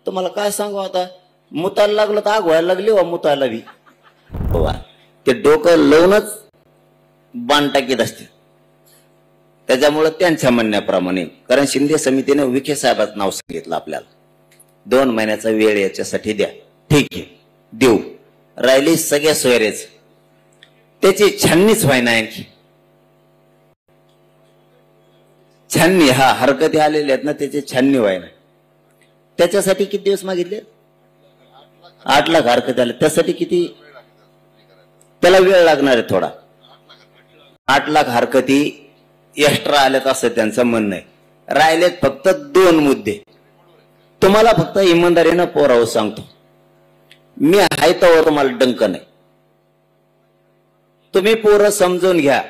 तुम्हाला काय सांगू आता, मुतायला लागलं तर आग व्हायला लागली वा मुतायला बी ते डोकं लावूनच बाण टाकीत असते. त्याच्यामुळे त्यांच्या म्हणण्याप्रमाणे, कारण शिंदे समितीने विखे साहेबांचं नाव सांगितलं आपल्याला, 2 महिन्याचा वेळ याच्यासाठी द्या. ठीक आहे देऊ. राहिली सगळ्या सोयरेच, त्याची छाननीच व्हायना आणखी. छाननी हरकती आलेल्या आहेत ना, त्याची छाननी व्हायना. त्याच्यासाठी किती दिवस मागितले? 8 लाख हरकती आले. त्यासाठी किती त्याला वेळ लागणार आहे थोडा. 8 लाख हरकती एक्स्ट्रा आल्यात असं त्यांचं म्हणणं आहे. राहिलेत फक्त 2 मुद्दे. तुम्हाला फक्त इमानदारीनं पोरावं सांगतो, मी आहे तर तुम्हाला डंक नाही. तुम्ही पोरं समजून घ्या.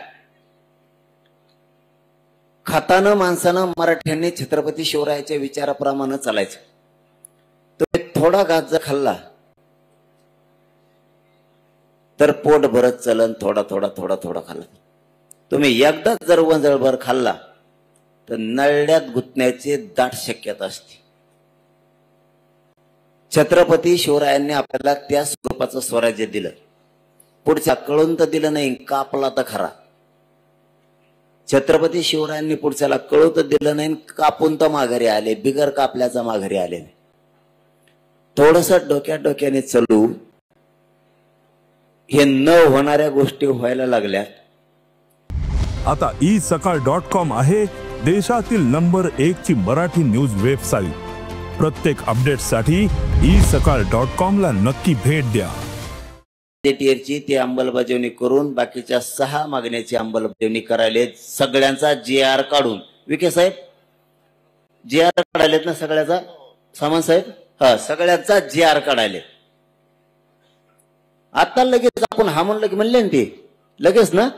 खातानं माणसानं मराठ्यांनी छत्रपती शिवरायाच्या विचाराप्रमाणे चालायचं. तुम्ही थोडा घास जर खाल्ला तर पोट भरत चलन. थोडा थोडा थोडा थोडा खाल्ला. तुम्ही एकदाच जर वंजळभर खाल्ला तर नळड्यात गुतण्याची दाट शक्यता असते. छत्रपती शिवरायांनी आपल्याला त्या स्वरूपाचं स्वराज्य दिलं. पुढच्या कळून तर दिलं नाही, कापला तर खरा. छत्रपती शिवरायांनी पुढच्याला कळू तर दिलं नाही, कापून तर माघारी आले, बिगर कापल्याचा माघारी आले नाही. थोडस डोक्याने चलू. हे न होणाऱ्या गोष्टी व्हायला लागल्या. आता isakal.com आहे देशातील नंबर 1 ची मराठी न्यूज वेबसाईट. प्रत्येक अपडेटसाठी isakal.com ला नक्की भेट द्या. टीआरची ती अंमलबजावणी करून बाकीच्या 6 मागण्याची अंमलबजावणी करायले. सगळ्यांचा GR काढून. विखे साहेब GR काढायलेत ना सगळ्याचा? सामान साहेब सगळ्यांचा GR काढायले. आता लगेच आपण हा म्हणलं की म्हणले ना ते लगेच ना,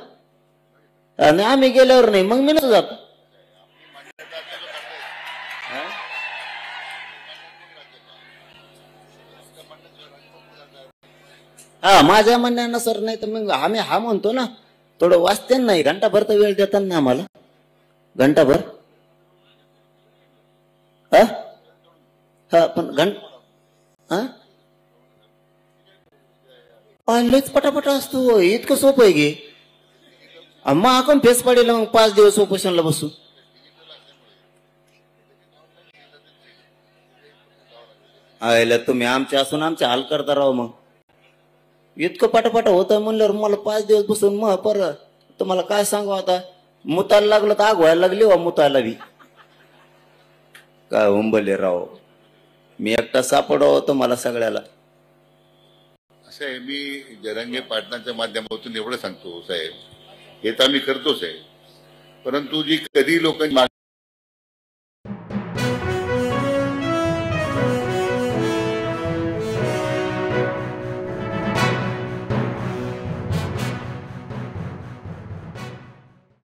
आणि आम्ही गेल्यावर नाही मग मी नसतो जात. माझ्या म्हणण्यानुसार नाही तर मग आम्ही हा म्हणतो ना, थोडं वाचते नाही. घंटाभर तर वेळ देतात ना आम्हाला. घंटाभर पण लयच पटापटा असतो. इतकं सोपं आहे की मग आपण फेस पाडीला मग 5 दिवस उपोषणला बसू. आयला तुम्ही आमच्या असून आमच्या हाल करता राव. मग इतकं पटापटा होतं म्हणल्यावर मला 5 दिवस बसून मग परत तुम्हाला काय सांगू आता, मुतायला लागलं तर आग व्हायला लागली वा मुतायला बी. काय उंबले राव, मी एकटा सापडाव तुम्हाला सगळ्याला. असं आहे, मी जरांगे पाटलांच्या माध्यमातून एवढं सांगतो साहेब, हे तर आम्ही करतोच आहे, परंतु जी कधी लोकांनी